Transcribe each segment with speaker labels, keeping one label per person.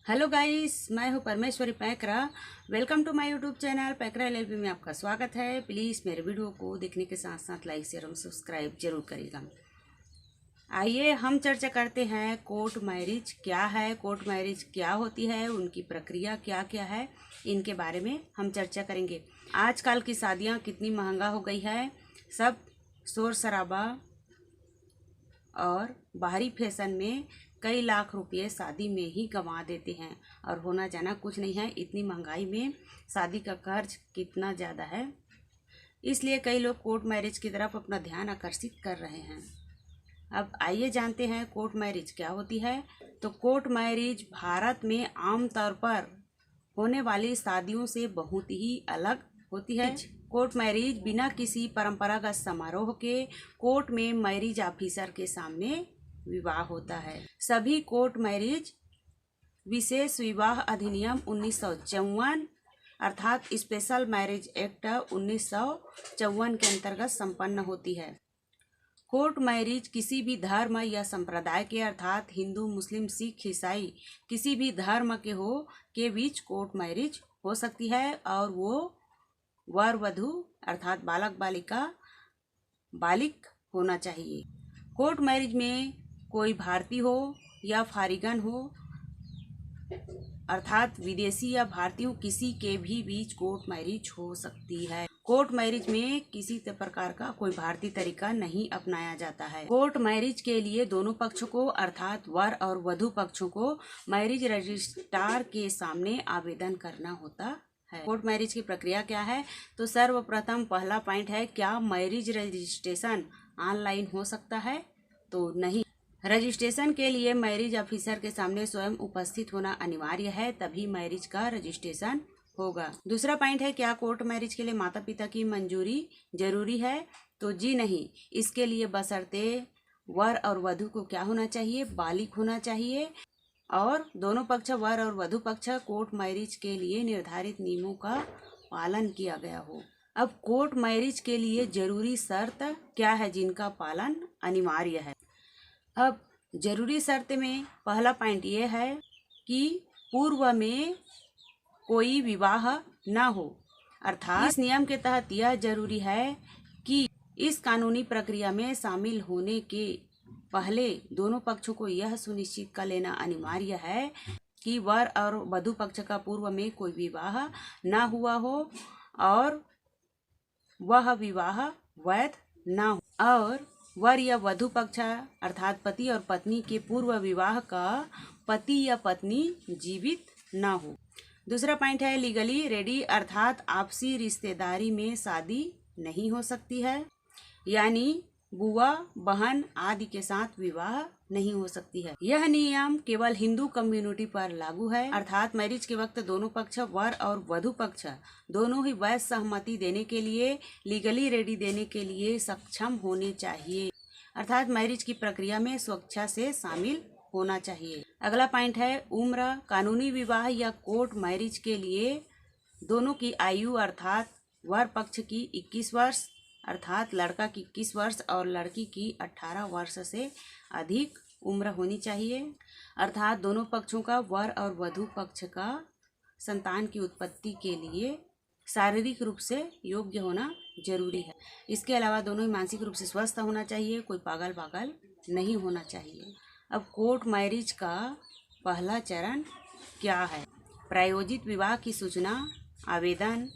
Speaker 1: Hello guys, मैं हूं Parmeshwari Paikra. Welcome to my YouTube channel Paikra LLB में आपका स्वागत है। प्लीज़ मेरे वीडियो को देखने के साथ साथ लाइक शेयर और सब्सक्राइब जरूर करिएगा। आइए हम चर्चा करते हैं कोर्ट मैरिज क्या है, कोर्ट मैरिज क्या होती है, उनकी प्रक्रिया क्या क्या है, इनके बारे में हम चर्चा करेंगे। आजकल की शादियाँ कितनी महंगा हो गई है, सब शोर शराबा और बाहरी फैशन में कई लाख रुपए शादी में ही गंवा देते हैं और होना जाना कुछ नहीं है। इतनी महंगाई में शादी का खर्च कितना ज़्यादा है, इसलिए कई लोग कोर्ट मैरिज की तरफ अपना ध्यान आकर्षित कर रहे हैं। अब आइए जानते हैं कोर्ट मैरिज क्या होती है। तो कोर्ट मैरिज भारत में आमतौर पर होने वाली शादियों से बहुत ही अलग होती है। कोर्ट मैरिज बिना किसी परंपरागत समारोह के कोर्ट में मैरिज ऑफिसर के सामने विवाह होता है। सभी कोर्ट मैरिज विशेष विवाह अधिनियम 1954 अर्थात स्पेशल मैरिज एक्ट 1954 के अंतर्गत संपन्न होती है। कोर्ट मैरिज किसी भी धर्म या संप्रदाय के अर्थात हिंदू, मुस्लिम, सिख, ईसाई किसी भी धर्म के बीच कोर्ट मैरिज हो सकती है और वो वर वधू अर्थात बालक बालिका बालिक होना चाहिए। कोर्ट मैरिज में कोई भारतीय हो या फॉरेन हो अर्थात विदेशी या भारतीय किसी के भी बीच कोर्ट मैरिज हो सकती है। कोर्ट मैरिज में किसी प्रकार का कोई भारतीय तरीका नहीं अपनाया जाता है। कोर्ट मैरिज के लिए दोनों पक्षों को अर्थात वर और वधू पक्षों को मैरिज रजिस्ट्रार के सामने आवेदन करना होता है। कोर्ट मैरिज की प्रक्रिया क्या है? तो सर्वप्रथम पहला पॉइंट है, क्या मैरिज रजिस्ट्रेशन ऑनलाइन हो सकता है? तो नहीं। रजिस्ट्रेशन के लिए मैरिज ऑफिसर के सामने स्वयं उपस्थित होना अनिवार्य है, तभी मैरिज का रजिस्ट्रेशन होगा। दूसरा पॉइंट है, क्या कोर्ट मैरिज के लिए माता पिता की मंजूरी जरूरी है? तो जी नहीं। इसके लिए बशर्ते वर और वधू को क्या होना चाहिए? बालिक होना चाहिए और दोनों पक्ष वर और वधू पक्ष कोर्ट मैरिज के लिए निर्धारित नियमों का पालन किया गया हो। अब कोर्ट मैरिज के लिए जरूरी शर्त क्या है जिनका पालन अनिवार्य है? अब जरूरी शर्त में पहला पॉइंट ये है कि पूर्व में कोई विवाह ना हो, अर्थात इस नियम के तहत यह जरूरी है कि इस कानूनी प्रक्रिया में शामिल होने के पहले दोनों पक्षों को यह सुनिश्चित कर लेना अनिवार्य है कि वर और वधू पक्ष का पूर्व में कोई विवाह ना हुआ हो और वह विवाह वैध ना हो और वर या वधू पक्ष अर्थात पति और पत्नी के पूर्व विवाह का पति या पत्नी जीवित ना हो। दूसरा पॉइंट है, लीगली रेडी अर्थात आपसी रिश्तेदारी में शादी नहीं हो सकती है, यानी बुआ बहन आदि के साथ विवाह नहीं हो सकती है। यह नियम केवल हिंदू कम्युनिटी पर लागू है, अर्थात मैरिज के वक्त दोनों पक्ष वर और वधू पक्ष दोनों ही वैध सहमति देने के लिए लीगली रेडी देने के लिए सक्षम होने चाहिए, अर्थात मैरिज की प्रक्रिया में स्वेच्छा से शामिल होना चाहिए। अगला पॉइंट है, उम्र। कानूनी विवाह या कोर्ट मैरिज के लिए दोनों की आयु अर्थात वर पक्ष की 21 वर्ष अर्थात लड़का की 21 वर्ष और लड़की की 18 वर्ष से अधिक उम्र होनी चाहिए, अर्थात दोनों पक्षों का वर और वधू पक्ष का संतान की उत्पत्ति के लिए शारीरिक रूप से योग्य होना जरूरी है। इसके अलावा दोनों ही मानसिक रूप से स्वस्थ होना चाहिए, कोई पागल नहीं होना चाहिए। अब कोर्ट मैरिज का पहला चरण क्या है? प्रायोजित विवाह की सूचना। आवेदन।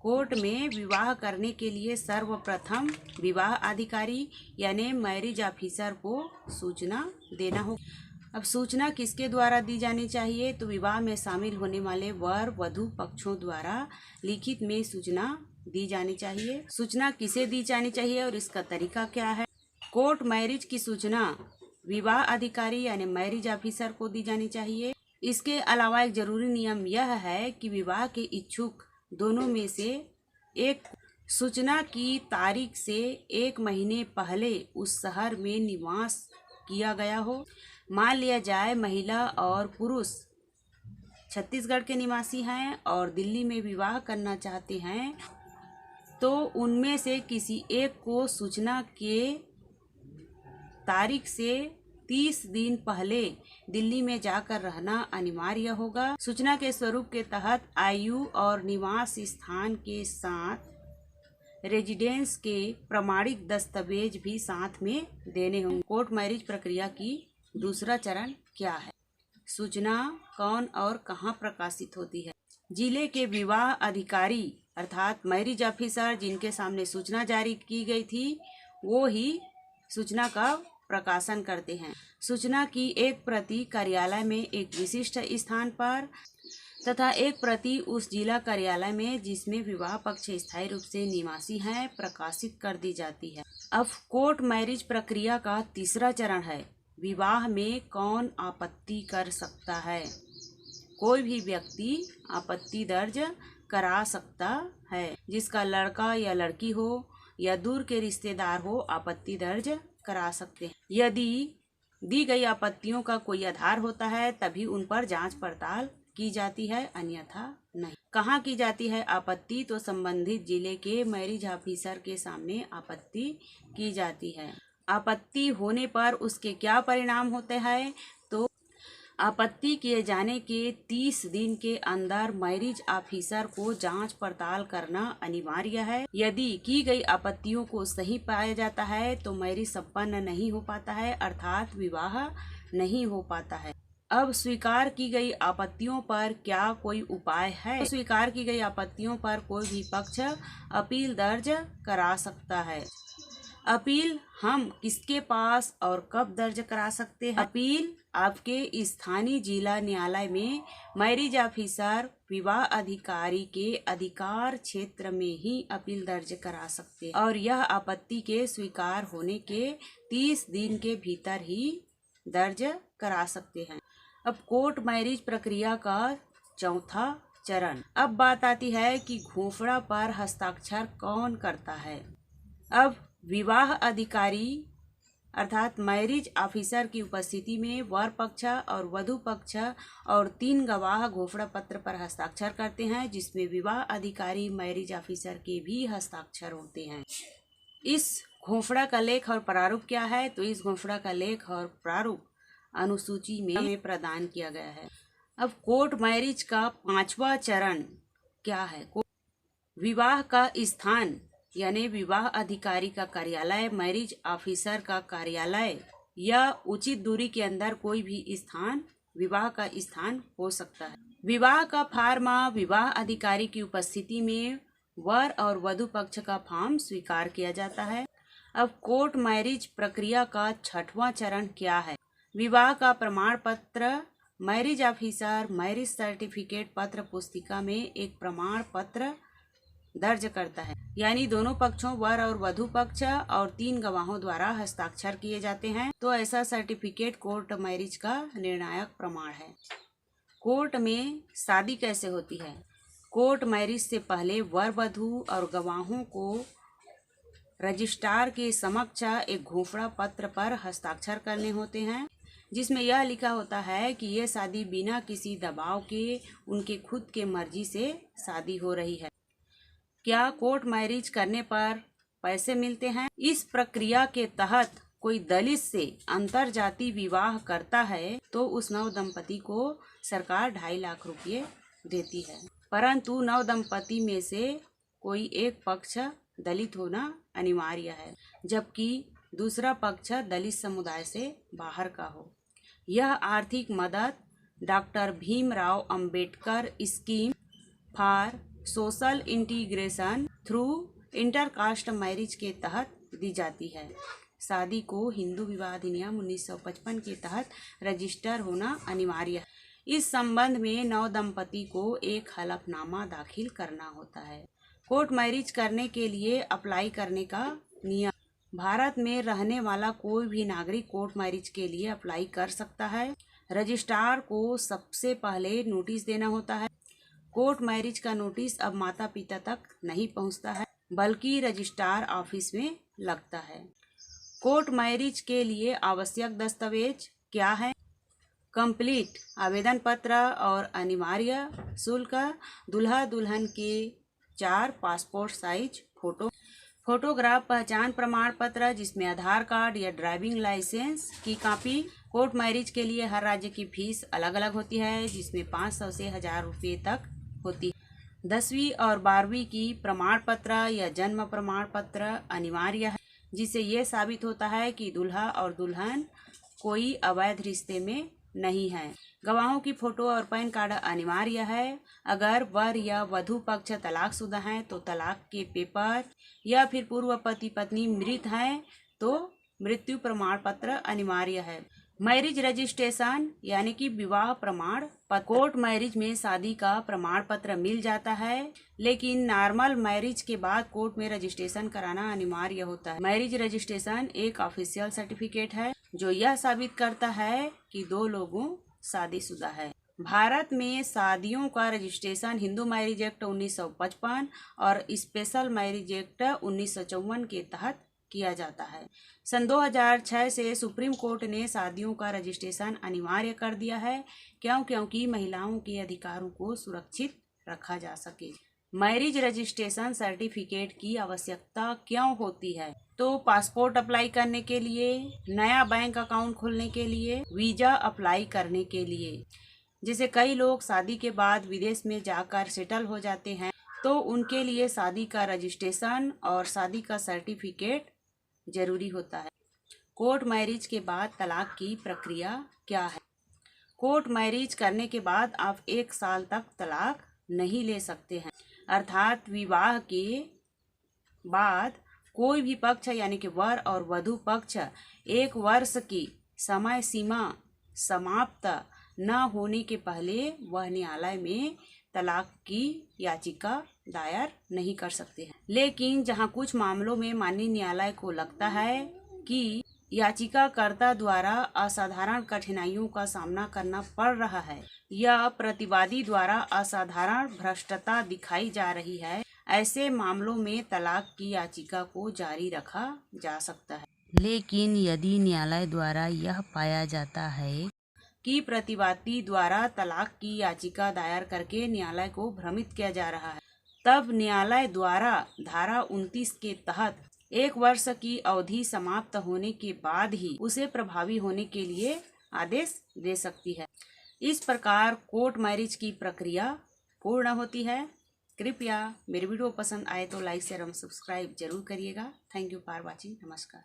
Speaker 1: कोर्ट में विवाह करने के लिए सर्वप्रथम विवाह अधिकारी यानी मैरिज ऑफिसर को सूचना देना होगा। अब सूचना किसके द्वारा दी जानी चाहिए? तो विवाह में शामिल होने वाले वर वधू पक्षों द्वारा लिखित में सूचना दी जानी चाहिए। सूचना किसे दी जानी चाहिए और इसका तरीका क्या है? कोर्ट मैरिज की सूचना विवाह अधिकारी यानी मैरिज ऑफिसर को दी जानी चाहिए। इसके अलावा एक जरूरी नियम यह है कि विवाह के इच्छुक दोनों में से एक सूचना की तारीख से 1 महीने पहले उस शहर में निवास किया गया हो। मान लिया जाए महिला और पुरुष छत्तीसगढ़ के निवासी हैं और दिल्ली में विवाह करना चाहते हैं, तो उनमें से किसी एक को सूचना के तारीख से 30 दिन पहले दिल्ली में जाकर रहना अनिवार्य होगा। सूचना के स्वरूप के तहत आयु और निवास स्थान के साथ रेजिडेंस के प्रमाणिक दस्तावेज भी साथ में देने होंगे। कोर्ट मैरिज प्रक्रिया की दूसरा चरण क्या है? सूचना कौन और कहां प्रकाशित होती है? जिले के विवाह अधिकारी अर्थात मैरिज ऑफिसर जिनके सामने सूचना जारी की गई थी, वो ही सूचना का प्रकाशन करते हैं। सूचना की एक प्रति कार्यालय में एक विशिष्ट स्थान पर तथा एक प्रति उस जिला कार्यालय में जिसमें विवाह पक्ष स्थायी रूप से निवासी हैं प्रकाशित कर दी जाती है। अब कोर्ट मैरिज प्रक्रिया का तीसरा चरण है, विवाह में कौन आपत्ति कर सकता है? कोई भी व्यक्ति आपत्ति दर्ज करा सकता है। जिसका लड़का या लड़की हो या दूर के रिश्तेदार हो आपत्ति दर्ज करा सकते हैं। यदि दी गई आपत्तियों का कोई आधार होता है तभी उन पर जांच पड़ताल की जाती है, अन्यथा नहीं। कहाँ की जाती है आपत्ति? तो संबंधित जिले के मैरिज ऑफिसर के सामने आपत्ति की जाती है। आपत्ति होने पर उसके क्या परिणाम होते हैं? तो आपत्ति किए जाने के 30 दिन के अंदर मैरिज ऑफिसर को जांच पड़ताल करना अनिवार्य है। यदि की गई आपत्तियों को सही पाया जाता है तो मैरिज संपन्न नहीं हो पाता है, अर्थात विवाह नहीं हो पाता है। अब स्वीकार की गई आपत्तियों पर क्या कोई उपाय है? तो स्वीकार की गई आपत्तियों पर कोई भी पक्ष अपील दर्ज करा सकता है। अपील हम किसके पास और कब दर्ज करा सकते हैं? अपील आपके स्थानीय जिला न्यायालय में मैरिज ऑफिसर विवाह अधिकारी के अधिकार क्षेत्र में ही अपील दर्ज करा सकते हैं और यह आपत्ति के स्वीकार होने के 30 दिन के भीतर ही दर्ज करा सकते हैं। अब कोर्ट मैरिज प्रक्रिया का चौथा चरण। अब बात आती है कि घोंफड़ा पर हस्ताक्षर कौन करता है? अब विवाह अधिकारी अर्थात मैरिज ऑफिसर की उपस्थिति में वर पक्ष और वधु पक्ष और 3 गवाह घोंफड़ा पत्र पर हस्ताक्षर करते हैं, जिसमें विवाह अधिकारी मैरिज ऑफिसर के भी हस्ताक्षर होते हैं। इस घोंफड़ा का लेख और प्रारूप क्या है? तो इस घोंफड़ा का लेख और प्रारूप अनुसूची में प्रदान किया गया है। अब कोर्ट मैरिज का 5वां चरण क्या है? विवाह का स्थान यानी विवाह अधिकारी का कार्यालय, मैरिज ऑफिसर का कार्यालय या उचित दूरी के अंदर कोई भी स्थान विवाह का स्थान हो सकता है। विवाह का फॉर्म विवाह अधिकारी की उपस्थिति में वर और वधु पक्ष का फॉर्म स्वीकार किया जाता है। अब कोर्ट मैरिज प्रक्रिया का 6वां चरण क्या है? विवाह का प्रमाण पत्र मैरिज ऑफिसर मैरिज सर्टिफिकेट पत्र पुस्तिका में एक प्रमाण पत्र दर्ज करता है, यानी दोनों पक्षों वर और वधु पक्ष और 3 गवाहों द्वारा हस्ताक्षर किए जाते हैं। तो ऐसा सर्टिफिकेट कोर्ट मैरिज का निर्णायक प्रमाण है। कोर्ट में शादी कैसे होती है? कोर्ट मैरिज से पहले वर वधु और गवाहों को रजिस्ट्रार के समक्ष एक घोंफड़ा पत्र पर हस्ताक्षर करने होते हैं, जिसमें यह लिखा होता है कि ये शादी बिना किसी दबाव के उनके खुद के मर्जी से शादी हो रही है। क्या कोर्ट मैरिज करने पर पैसे मिलते हैं? इस प्रक्रिया के तहत कोई दलित से अंतरजातीय विवाह करता है तो उस नव दंपति को सरकार 2.5 लाख रुपये देती है, परंतु नव दंपति में से कोई एक पक्ष दलित होना अनिवार्य है, जबकि दूसरा पक्ष दलित समुदाय से बाहर का हो। यह आर्थिक मदद doctor Bhimrao Ambedkar scheme for social integration through intercaste marriage के तहत दी जाती है। शादी को हिंदू विवाह अधिनियम 1955 के तहत रजिस्टर होना अनिवार्य है। इस संबंध में नव दंपति को एक हलफनामा दाखिल करना होता है। कोर्ट मैरिज करने के लिए अप्लाई करने का नियम। भारत में रहने वाला कोई भी नागरिक कोर्ट मैरिज के लिए अप्लाई कर सकता है। रजिस्ट्रार को सबसे पहले नोटिस देना होता है। कोर्ट मैरिज का नोटिस अब माता पिता तक नहीं पहुंचता है, बल्कि रजिस्ट्रार ऑफिस में लगता है। कोर्ट मैरिज के लिए आवश्यक दस्तावेज क्या है? कंप्लीट आवेदन पत्र और अनिवार्य शुल्क, दूल्हा दुल्हन के 4 पासपोर्ट साइज फोटो, फोटोग्राफ पहचान प्रमाण पत्र जिसमें आधार कार्ड या ड्राइविंग लाइसेंस की कॉपी। कोर्ट मैरिज के लिए हर राज्य की फीस अलग अलग होती है, जिसमें 500 से 1000 रुपये तक होती है। 10वीं और 12वीं की प्रमाण पत्र या जन्म प्रमाण पत्र अनिवार्य है, जिससे ये साबित होता है कि दूल्हा और दुल्हन कोई अवैध रिश्ते में नहीं है। गवाहों की फोटो और पैन कार्ड अनिवार्य है। अगर वर या वधू पक्ष तलाकशुदा हैं तो तलाक के पेपर, या फिर पूर्व पति पत्नी मृत हैं तो मृत्यु प्रमाण पत्र अनिवार्य है। मैरिज रजिस्ट्रेशन यानी कि विवाह प्रमाण पत्र। कोर्ट मैरिज में शादी का प्रमाण पत्र मिल जाता है, लेकिन नॉर्मल मैरिज के बाद कोर्ट में रजिस्ट्रेशन कराना अनिवार्य होता है। मैरिज रजिस्ट्रेशन एक ऑफिशियल सर्टिफिकेट है जो यह साबित करता है कि दो लोगों शादीशुदा है। भारत में शादियों का रजिस्ट्रेशन हिंदू मैरिज एक्ट 1955 और स्पेशल मैरिज एक्ट 1954 के तहत किया जाता है। सन 2006 से सुप्रीम कोर्ट ने शादियों का रजिस्ट्रेशन अनिवार्य कर दिया है, क्योंकि महिलाओं के अधिकारों को सुरक्षित रखा जा सके। मैरिज रजिस्ट्रेशन सर्टिफिकेट की आवश्यकता क्यों होती है? तो पासपोर्ट अप्लाई करने के लिए, नया बैंक अकाउंट खोलने के लिए, वीजा अप्लाई करने के लिए। जैसे कई लोग शादी के बाद विदेश में जाकर सेटल हो जाते हैं, तो उनके लिए शादी का रजिस्ट्रेशन और शादी का सर्टिफिकेट जरूरी होता है। कोर्ट मैरिज के बाद तलाक की प्रक्रिया क्या है? कोर्ट मैरिज करने के बाद आप 1 साल तक तलाक नहीं ले सकते हैं, अर्थात विवाह के बाद कोई भी पक्ष यानी कि वर और वधू पक्ष 1 वर्ष की समय सीमा समाप्त न होने के पहले वह न्यायालय में तलाक की याचिका दायर नहीं कर सकते हैं। लेकिन जहां कुछ मामलों में माननीय न्यायालय को लगता है कि याचिकाकर्ता द्वारा असाधारण कठिनाइयों का सामना करना पड़ रहा है या प्रतिवादी द्वारा असाधारण भ्रष्टता दिखाई जा रही है, ऐसे मामलों में तलाक की याचिका को जारी रखा जा सकता है। लेकिन यदि न्यायालय द्वारा यह पाया जाता है कि प्रतिवादी द्वारा तलाक की याचिका दायर करके न्यायालय को भ्रमित किया जा रहा है, तब न्यायालय द्वारा धारा 29 के तहत 1 वर्ष की अवधि समाप्त होने के बाद ही उसे प्रभावी होने के लिए आदेश दे सकती है। इस प्रकार कोर्ट मैरिज की प्रक्रिया पूर्ण होती है। कृपया मेरे वीडियो पसंद आए तो लाइक शेयर एवं सब्सक्राइब जरूर करिएगा। Thank you for watching. नमस्कार।